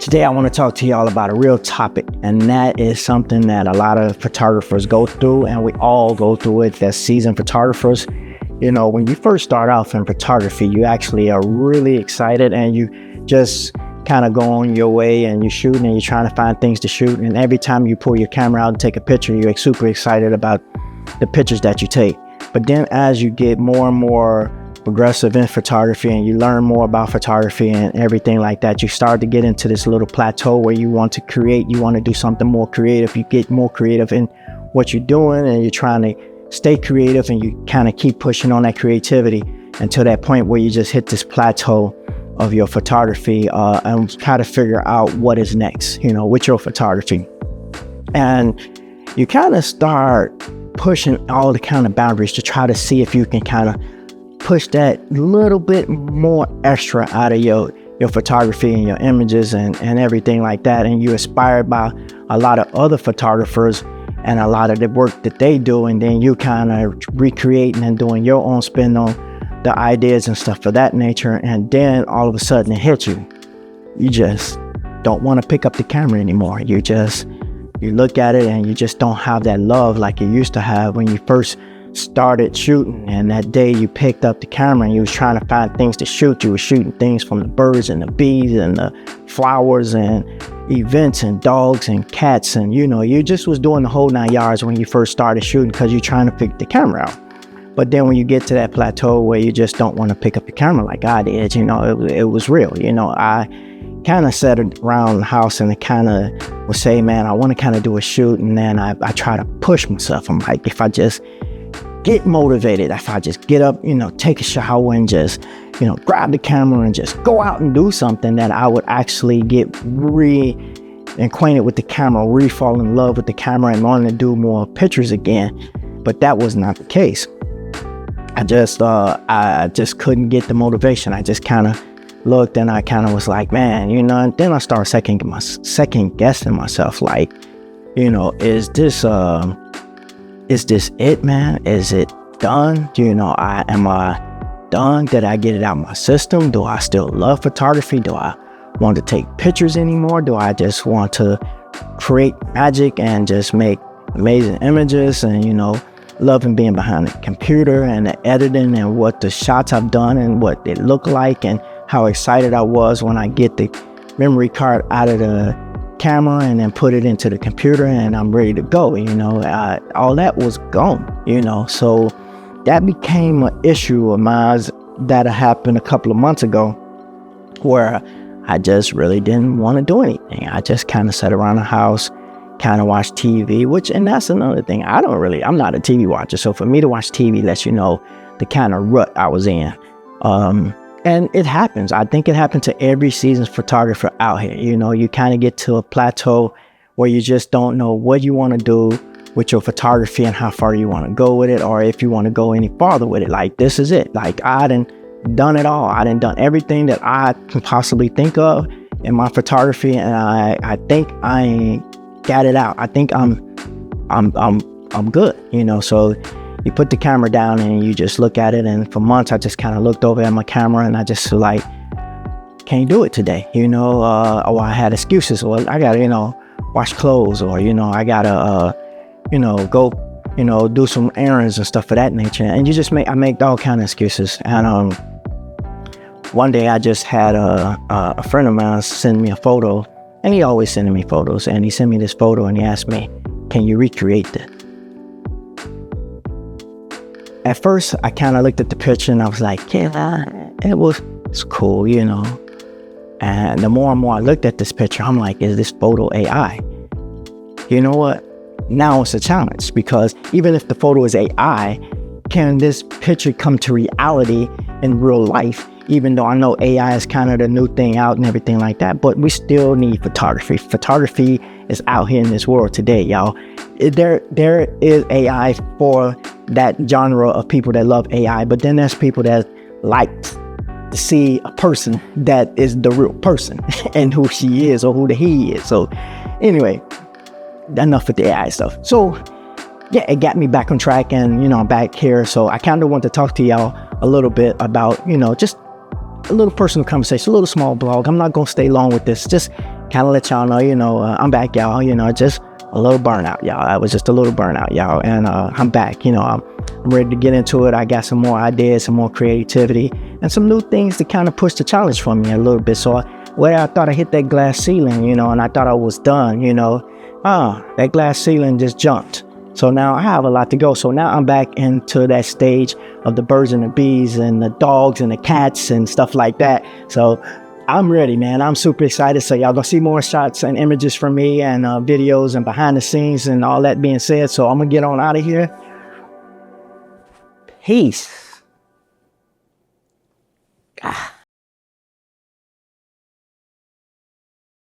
Today I want to talk to y'all about a real topic, and that is something that a lot of photographers go through, and we all go through it as seasoned photographers. You know, when you first start off in photography, you actually are really excited and you just kind of go on your way and you're shooting and you're trying to find things to shoot. And every time you pull your camera out and take a picture, you're super excited about the pictures that you take. But then as you get more and more progressive in photography and you learn more about photography and everything like that, you start to get into this little plateau where you want to create, you want to do something more creative. You get more creative in what you're doing and you're trying to stay creative, and you kind of keep pushing on that creativity until that point where you just hit this plateau of your photography and try to figure out what is next, you know, with your photography. And you kind of start pushing all the kind of boundaries to try to see if you can kind of push that little bit more extra out of your photography and your images and everything like that. And you're inspired by a lot of other photographers and a lot of the work that they do, and then you kind of recreating and doing your own spin on the ideas and stuff of that nature. And then all of a sudden it hits you. You just don't want to pick up the camera anymore. You look at it and you just don't have that love like you used to have when you first started shooting. And that day you picked up the camera and you was trying to find things to shoot. You were shooting things from the birds and the bees and the flowers and events and dogs and cats, and you know, you just was doing the whole 9 yards when you first started shooting because you're trying to pick the camera out. But then when you get to that plateau where you just don't want to pick up the camera like I did, you know, it was real. You know, I kind of sat around the house and I kind of would say, man, I want to kind of do a shoot, and then I try to push myself. I'm like, if I just get motivated, if I just get up, you know, take a shower and just, you know, grab the camera and just go out and do something, that I would actually get reacquainted with the camera, fall in love with the camera and wanting to do more pictures again. But that was not the case. I just couldn't get the motivation. I just kind of looked and I kind of was like, man, you know, and then I started second guessing myself, like, you know, is this it, man? Is it done? You know, am I done? Did I get it out of my system? Do I still love photography? Do I want to take pictures anymore? Do I just want to create magic and just make amazing images and, you know, loving being behind the computer and the editing and what the shots I've done and what they look like and how excited I was when I get the memory card out of the camera and then put it into the computer and I'm ready to go, you know. All that was gone, you know. So that became an issue of mine that happened a couple of months ago, where I just really didn't want to do anything. I just kind of sat around the house, kind of watched TV, and that's another thing. I'm not a TV watcher. So for me to watch TV lets you know the kind of rut I was in. And it happens. I think it happened to every seasoned photographer out here. You know, you kind of get to a plateau where you just don't know what you want to do with your photography and how far you want to go with it, or if you want to go any farther with it. Like, this is it. Like, I done it all. I done everything that I can possibly think of in my photography, and I think I got it out. I think I'm good, you know. So you put the camera down and you just look at it, and for months I just kind of looked over at my camera and I just like, can't do it today, you know. Or I had excuses, or I gotta, you know, wash clothes, or, you know, I gotta you know, go, you know, do some errands and stuff of that nature. And I make all kind of excuses. And one day I just had a friend of mine send me a photo, and he always sending me photos, and he sent me this photo and he asked me, can you recreate that? At first, I kind of looked at the picture and I was like, yeah, it's cool, you know. And the more and more I looked at this picture, I'm like, is this photo AI? You know what? Now it's a challenge, because even if the photo is AI, can this picture come to reality in real life? Even though I know AI is kind of the new thing out and everything like that, but we still need photography. Photography is out here in this world today, y'all. There is AI for that genre of people that love AI, but then there's people that like to see a person that is the real person and who she is or who the he is. So anyway, enough with the AI stuff. So yeah, it got me back on track, and, you know, I'm back here. So I kind of want to talk to y'all a little bit about, you know, just a little personal conversation, a little small blog. I'm not going to stay long with this. Just kind of let y'all know, I'm back, y'all. Just a little burnout, y'all. I was just a little burnout, y'all. And I'm back, I'm ready to get into it. I got some more ideas, some more creativity, and some new things to kind of push the challenge for me a little bit. So where I thought I hit that glass ceiling, and I thought I was done, that glass ceiling just jumped. So now I have a lot to go. So now I'm back into that stage of the birds and the bees and the dogs and the cats and stuff like that. So I'm ready, man. I'm super excited. So y'all gonna see more shots and images from me and videos and behind the scenes and all that being said. So I'm gonna get on out of here. Peace. Ah.